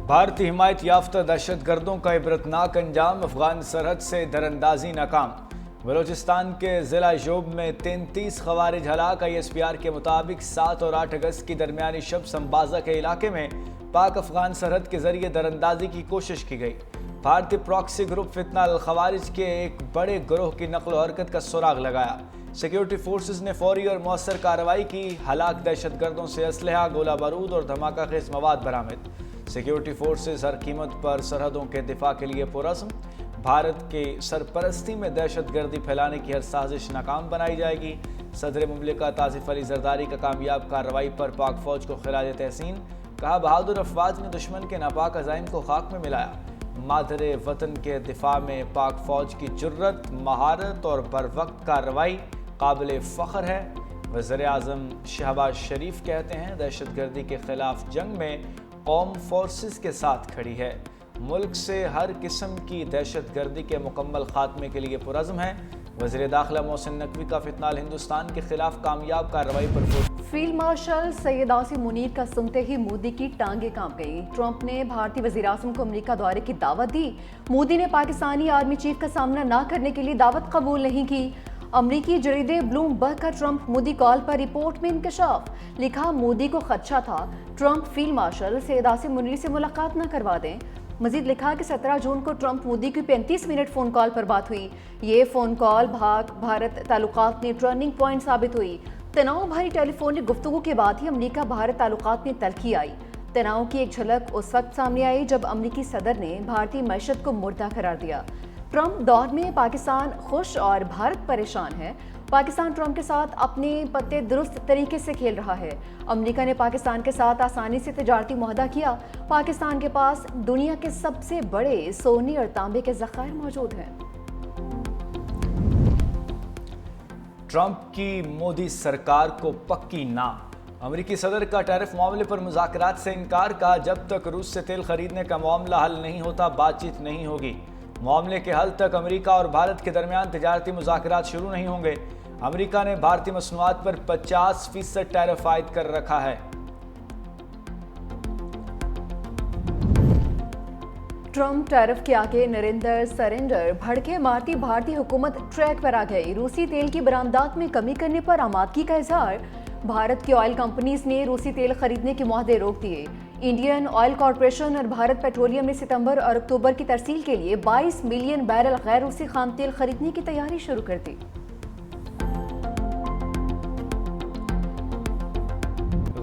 بھارتی حمایت یافتہ دہشت گردوں کا عبرتناک انجام، افغان سرحد سے درندازی ناکام۔ بلوچستان کے ضلع جوب میں 33 خوارج ہلاک۔ ISPR کے مطابق 7 اور 8 اگست کی درمیانی شب سمبازا کے علاقے میں پاک افغان سرحد کے ذریعے درندازی کی کوشش کی گئی۔ بھارتی پراکسی گروپ فتنہ الخوارج کے ایک بڑے گروہ کی نقل و حرکت کا سراغ لگایا۔ سیکیورٹی فورسز نے فوری اور مؤثر کارروائی کی۔ ہلاک دہشت گردوں سے اسلحہ، گولہ بارود اور دھماکہ خیز مواد برآمد۔ سیکیورٹی فورسز ہر قیمت پر سرحدوں کے دفاع کے لیے پرعزم۔ بھارت کی سرپرستی میں دہشت گردی پھیلانے کی ہر سازش ناکام بنائی جائے گی۔ صدر مملکت آصف علی زرداری کا کامیاب کارروائی پر پاک فوج کو خراج تحسین۔ کہا، بہادر افواج نے دشمن کے ناپاک عزائم کو خاک میں ملایا۔ مادر وطن کے دفاع میں پاک فوج کی جرت، مہارت اور بروقت کارروائی قابل فخر ہے۔ وزیر اعظم شہباز شریف کہتے ہیں، دہشت گردی کے خلاف جنگ میں قوم فورسز کے ساتھ کھڑی ہے۔ ملک سے ہر قسم کی دہشت گردی کے مکمل خاتمے کے لیے پرعزم ہے۔ وزیر داخلہ محسن نقوی کا فتنہ ہندوستان کے خلاف کامیاب کارروائی پر فیلڈ مارشل سید عاصم منیر کا سنتے ہی مودی کی ٹانگیں کانپ گئیں۔ ٹرمپ نے بھارتی وزیر اعظم کو امریکہ دورے کی دعوت دی۔ مودی نے پاکستانی آرمی چیف کا سامنا نہ کرنے کے لیے دعوت قبول نہیں کی۔ امریکی جریدے بلوم برگ کا ٹرمپ مودی کال پر رپورٹ میں انکشاف۔ لکھا، مودی کو خدشہ تھا Trump field marshal Syed Asim Munir سے ملاقات نہ کروا دیں۔ مزید لکھا کہ 17 جون کو ٹرمپ مودی کی 35 منٹ فون کال پر بات ہوئی۔ یہ فون کال بھارت تعلقات میں ٹرننگ پوائنٹ ثابت ہوئی۔ تناؤ بھری ٹیلی فونک گفتگو کے بعد ہی امریکہ بھارت تعلقات میں تلخی آئی۔ تناؤ کی ایک جھلک اس وقت سامنے آئی جب امریکی صدر نے بھارتی معیشت کو مردہ قرار دیا۔ ٹرمپ دور میں پاکستان خوش اور بھارت پریشان ہے۔ پاکستان ٹرمپ کے ساتھ اپنے پتے درست طریقے سے کھیل رہا ہے۔ امریکہ نے پاکستان کے ساتھ آسانی سے تجارتی معاہدہ کیا۔ پاکستان کے پاس دنیا کے سب سے بڑے سونے اور تانبے کے ذخائر موجود ہیں۔ ٹرمپ کی مودی سرکار کو پکی نہ۔ امریکی صدر کا ٹیرف معاملے پر مذاکرات سے انکار کا۔ جب تک روس سے تیل خریدنے کا معاملہ حل نہیں ہوتا، بات چیت نہیں ہوگی۔ معاملے کے حل تک امریکہ اور بھارت کے درمیان تجارتی مذاکرات شروع نہیں ہوں گے۔ امریکہ نے بھارتی مصنوعات پر 50% ٹیرف عائد کر رکھا ہے۔ ٹرمپ ٹیرف کے آگے نریندر سرینڈر بھڑکے مارتی بھارتی حکومت ٹریک پر آ گئی۔ روسی تیل کی برآمدات میں کمی کرنے پر آمادگی کا اظہار۔ بھارت کی آئل کمپنیز نے روسی تیل خریدنے کے معاہدے روک دیے۔ انڈین آئل کارپوریشن اور بھارت پیٹرولیم نے ستمبر اور اکتوبر کی ترسیل کے لیے 22 ملین بیرل غیر روسی خام تیل خریدنے کی تیاری شروع کر دی۔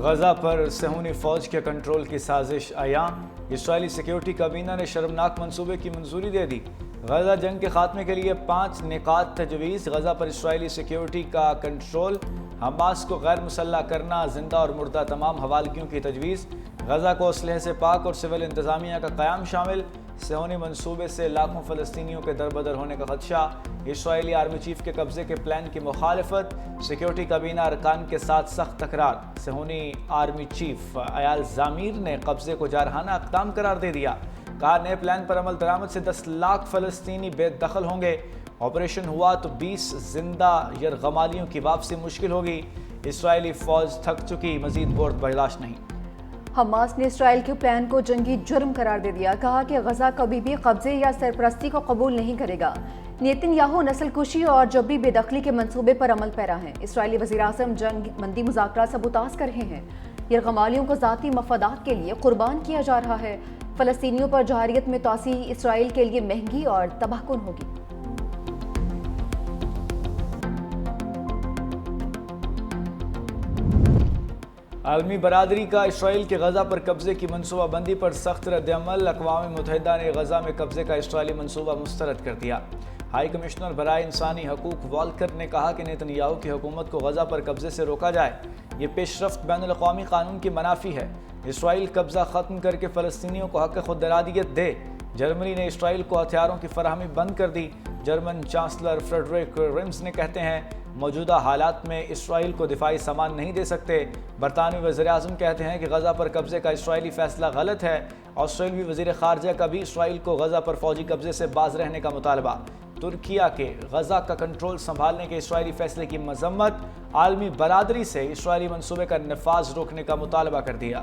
غزہ پر صہیونی فوج کے کنٹرول کی سازش عیاں۔ اسرائیلی سیکیورٹی کابینہ نے شرمناک منصوبے کی منظوری دے دی۔ غزہ جنگ کے خاتمے کے لیے 5 نکات تجویز۔ غزہ پر اسرائیلی سیکیورٹی کا کنٹرول، حماس کو غیر مسلح کرنا، زندہ اور مردہ تمام حوالگیوں کی تجویز، غزہ کو اسلحے سے پاک اور سول انتظامیہ کا قیام شامل۔ صہیونی منصوبے سے لاکھوں فلسطینیوں کے دربدر ہونے کا خدشہ۔ اسرائیلی آرمی چیف کے قبضے کے پلان کی مخالفت۔ سیکیورٹی کابینہ ارکان کے ساتھ سخت تکرار۔ صہیونی آرمی چیف ایال زامیر نے قبضے کو جارحانہ اقدام قرار دے دیا۔ کہا، نئے پلان پر عمل درآمد سے 10 لاکھ فلسطینی بے دخل ہوں گے۔ آپریشن ہوا تو 20 زندہ یرغمالیوں کی واپسی مشکل ہوگی۔ اسرائیلی فوج تھک چکی، مزید برد برداشت نہیں۔ حماس نے اسرائیل کے پلان کو جنگی جرم قرار دے دیا۔ کہا کہ غزہ کبھی بھی قبضے یا سرپرستی کو قبول نہیں کرے گا۔ نیتن یاہو نسل کشی اور جبری بے دخلی کے منصوبے پر عمل پیرا ہیں۔ اسرائیلی وزیر اعظم جنگ بندی مذاکرات سبوتاژ کر رہے ہیں۔ یرغمالیوں کو ذاتی مفادات کے لیے قربان کیا جا رہا ہے۔ فلسطینیوں پر جارحیت میں توسیع اسرائیل کے لیے مہنگی اور تباہ کن ہوگی۔ عالمی برادری کا اسرائیل کے غزہ پر قبضے کی منصوبہ بندی پر سخت رد عمل۔ اقوام متحدہ نے غزہ میں قبضے کا اسرائیلی منصوبہ مسترد کر دیا۔ ہائی کمشنر برائے انسانی حقوق والکر نے کہا کہ نیتن یاہو کی حکومت کو غزہ پر قبضے سے روکا جائے۔ یہ پیش رفت بین الاقوامی قانون کی منافی ہے۔ اسرائیل قبضہ ختم کر کے فلسطینیوں کو حق خود ارادیت دے۔ جرمنی نے اسرائیل کو ہتھیاروں کی فراہمی بند کر دی۔ جرمن چانسلر فریڈرک ریمز نے کہتے ہیں، موجودہ حالات میں اسرائیل کو دفاعی سامان نہیں دے سکتے۔ برطانوی وزیر اعظم کہتے ہیں کہ غزہ پر قبضے کا اسرائیلی فیصلہ غلط ہے۔ آسٹریلوی وزیر خارجہ کا بھی اسرائیل کو غزہ پر فوجی قبضے سے باز رہنے کا مطالبہ۔ ترکیہ کے غزہ کا کنٹرول سنبھالنے کے اسرائیلی فیصلے کی مذمت۔ عالمی برادری سے اسرائیلی منصوبے کا نفاذ روکنے کا مطالبہ کر دیا۔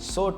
100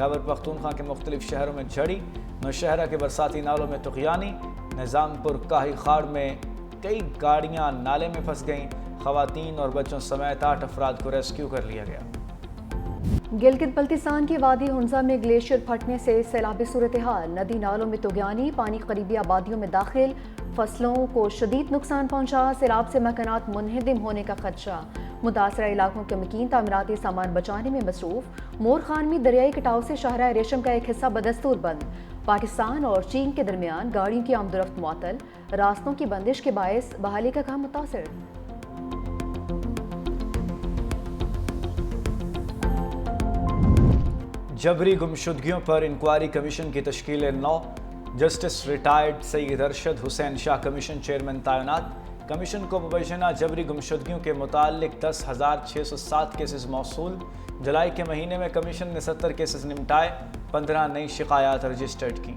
خیبر پختونخوا کے مختلف شہروں میں جھڑی، نوشہرہ کے برساتی نالوں میں طغیانی، نظام پور کاہی خاڑ میں کئی گاڑیاں نالے میں پھنس گئیں، خواتین اور بچوں سمیت 8 افراد کو ریسکیو کر لیا گیا۔ گلگت بلتستان کی وادی ہنزا میں گلیشیئر پھٹنے سے سیلابی صورتحال، ندی نالوں میں طغیانی، پانی قریبی آبادیوں میں داخل، فصلوں کو شدید نقصان پہنچا، سیلاب سے مکانات منہدم ہونے کا خدشہ، متاثرہ علاقوں کے مکین تعمیراتی سامان بچانے میں مصروف، مور خان میں دریائی کٹاؤ سے شاہراہ ریشم کا ایک حصہ بدستور بند، پاکستان اور چین کے درمیان گاڑیوں کی آمد و رفت معطل، راستوں کی بندش کے باعث بحالی کا کام متاثر۔ جبری گمشدگیوں پر انکوائری کمیشن کی تشکیل 9، جسٹس ریٹائرڈ سید ارشد حسین شاہ کمیشن چیئرمین تعینات۔ کمیشن کو مبینہ جبری گمشدگیوں کے متعلق 10,607 کیسز موصول، جولائی کے مہینے میں کمیشن نے 70 کیسز نمٹائے، 15 نئی شکایات رجسٹرڈ کیں۔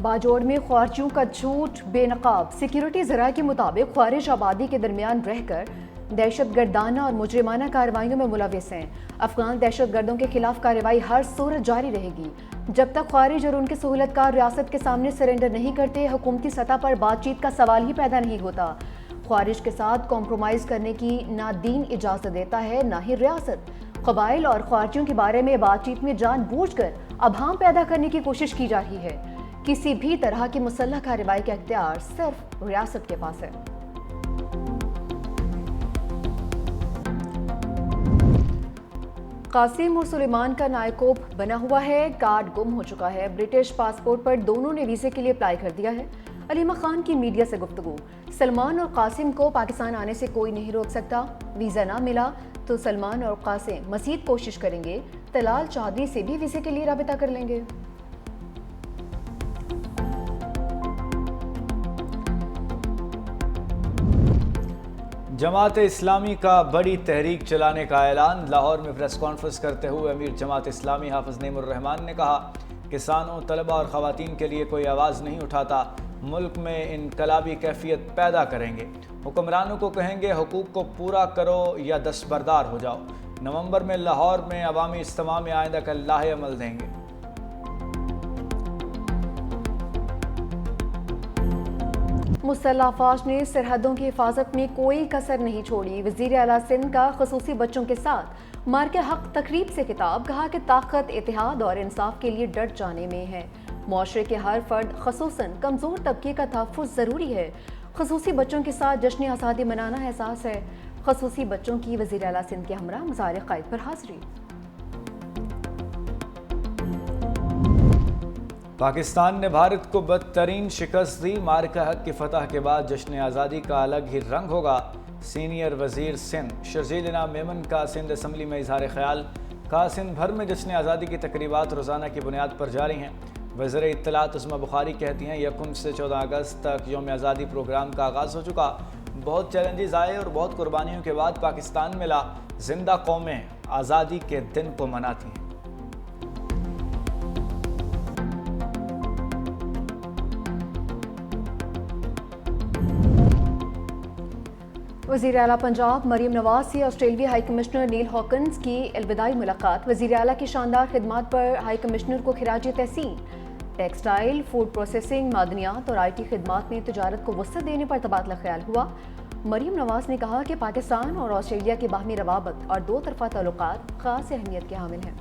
باجوڑ میں خوارچیوں کا جھوٹ بے نقاب، سیکیورٹی ذرائع کے مطابق خوارج آبادی کے درمیان رہ کر دہشت گردانہ اور مجرمانہ کارروائیوں میں ملوث ہیں۔ افغان دہشت گردوں کے خلاف کارروائی ہر صورت جاری رہے گی جب تک خوارج اور ان کے سہولت کار ریاست کے سامنے سرنڈر نہیں کرتے، حکومتی سطح پر بات چیت کا سوال ہی پیدا نہیں ہوتا۔ خوارج کے ساتھ کمپرومائز کرنے کی نہ دین اجازت دیتا ہے نہ ہی ریاست۔ قبائل اور خوارجیوں کے بارے میں بات چیت میں جان بوجھ کر ابہام پیدا کرنے کی کوشش کی جا رہی ہے۔ کسی بھی طرح کی مسلح کارروائی کا اختیار صرف ریاست کے پاس ہے۔ قاسم اور سلیمان کا نائکوپ بنا ہوا ہے، کارڈ گم ہو چکا ہے، برٹش پاسپورٹ پر دونوں نے ویزے کے لیے اپلائی کر دیا ہے۔ علیمہ خان کی میڈیا سے گفتگو، سلمان اور قاسم کو پاکستان آنے سے کوئی نہیں روک سکتا، ویزا نہ ملا تو سلمان اور قاسم مزید کوشش کریں گے، طلال چودھری سے بھی ویزے کے لیے رابطہ کر لیں گے۔ جماعت اسلامی کا بڑی تحریک چلانے کا اعلان، لاہور میں پریس کانفرنس کرتے ہوئے امیر جماعت اسلامی حافظ نعیم الرحمان نے کہا، کسانوں، طلباء اور خواتین کے لیے کوئی آواز نہیں اٹھاتا، ملک میں انقلابی کیفیت پیدا کریں گے، حکمرانوں کو کہیں گے حقوق کو پورا کرو یا دستبردار ہو جاؤ، نومبر میں لاہور میں عوامی اجتماع میں آئندہ کا لاہ عمل دیں گے۔ مسلح افواج نے سرحدوں کی حفاظت میں کوئی کسر نہیں چھوڑی، وزیر اعلیٰ سندھ کا خصوصی بچوں کے ساتھ مارکہ حق تقریب سے خطاب، کہا کہ طاقت اتحاد اور انصاف کے لیے ڈٹ جانے میں ہے، معاشرے کے ہر فرد خصوصاً کمزور طبقے کا تحفظ ضروری ہے، خصوصی بچوں کے ساتھ جشن آزادی منانا احساس ہے، خصوصی بچوں کی وزیر اعلیٰ سندھ کے ہمراہ مزار قائد پر حاضری۔ پاکستان نے بھارت کو بدترین شکست دی، مارکہ حق کی فتح کے بعد جشن آزادی کا الگ ہی رنگ ہوگا، سینئر وزیر سندھ شرجیل انعام میمن کا سندھ اسمبلی میں اظہار خیال، کہا سندھ بھر میں جشن آزادی کی تقریبات روزانہ کی بنیاد پر جاری ہیں، وزیر اطلاعات عظمیٰ بخاری کہتی ہیں 1 سے 14 اگست تک یوم آزادی پروگرام کا آغاز ہو چکا، بہت چیلنجز آئے اور بہت قربانیوں کے بعد پاکستان ملا، زندہ قومیں آزادی کے دن کو مناتی ہیں۔ وزیر اعلیٰ پنجاب مریم نواز سے آسٹریلوی ہائی کمشنر نیل ہاکنز کی الوداعی ملاقات، وزیر اعلیٰ کی شاندار خدمات پر ہائی کمشنر کو خراج تحسین، ٹیکسٹائل، فوڈ پروسیسنگ، معدنیات اور IT خدمات میں تجارت کو وسعت دینے پر تبادلہ خیال ہوا۔ مریم نواز نے کہا کہ پاکستان اور آسٹریلیا کے باہمی روابط اور دو طرفہ تعلقات خاص اہمیت کے حامل ہیں۔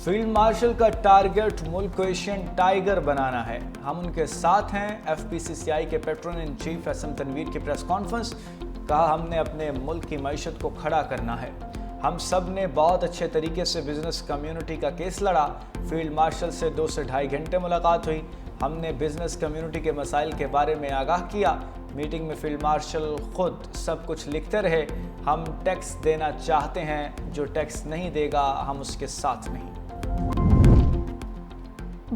فیلڈ مارشل کا ٹارگٹ ملک کو ایشین ٹائیگر بنانا ہے، ہم ان کے ساتھ ہیں، FPCCI کے پیٹرن ان چیف اسم تنویر کی پریس کانفرنس، کہا ہم نے اپنے ملک کی معیشت کو کھڑا کرنا ہے، ہم سب نے بہت اچھے طریقے سے بزنس کمیونٹی کا کیس لڑا، فیلڈ مارشل سے 2 سے 2.5 گھنٹے ملاقات ہوئی، ہم نے بزنس کمیونٹی کے مسائل کے بارے میں آگاہ کیا، میٹنگ میں فیلڈ مارشل خود سب کچھ لکھتے رہے، ہم ٹیکس دینا چاہتے ہیں، جو ٹیکس نہیں دے گا ہم اس کے ساتھ نہیں۔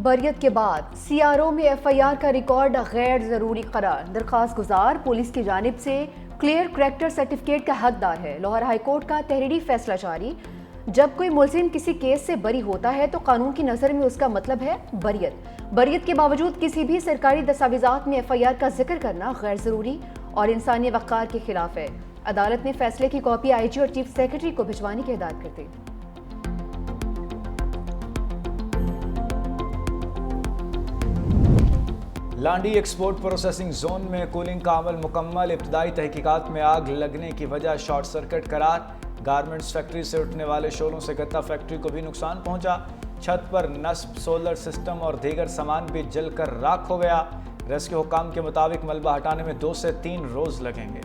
بریت کے بعد CRO میں FIR کا ریکارڈ غیر ضروری قرار، درخواست گزار پولیس کی جانب سے کلیئر کریکٹر سرٹیفکیٹ کا حقدار ہے، لاہور ہائی کورٹ کا تحریری فیصلہ جاری، جب کوئی ملزم کسی کیس سے بری ہوتا ہے تو قانون کی نظر میں اس کا مطلب ہے بریت کے باوجود کسی بھی سرکاری دستاویزات میں FIR کا ذکر کرنا غیر ضروری اور انسانی وقار کے خلاف ہے۔ عدالت نے فیصلے کی کاپی IG اور چیف سیکرٹری کو بھجوانے کی ہدایت کر دی۔ لانڈی ایکسپورٹ پروسیسنگ زون میں کولنگ کا عمل مکمل، ابتدائی تحقیقات میں آگ لگنے کی وجہ شارٹ سرکٹ قرار۔ گارمنٹس فیکٹری سے اٹھنے والے شعلوں سے گتا فیکٹری کو بھی نقصان پہنچا۔ چھت پر نصب سولر سسٹم اور دیگر سامان بھی جل کر راکھ ہو گیا۔ ریسکیو حکام کے مطابق ملبہ ہٹانے میں 2 سے 3 روز لگیں گے۔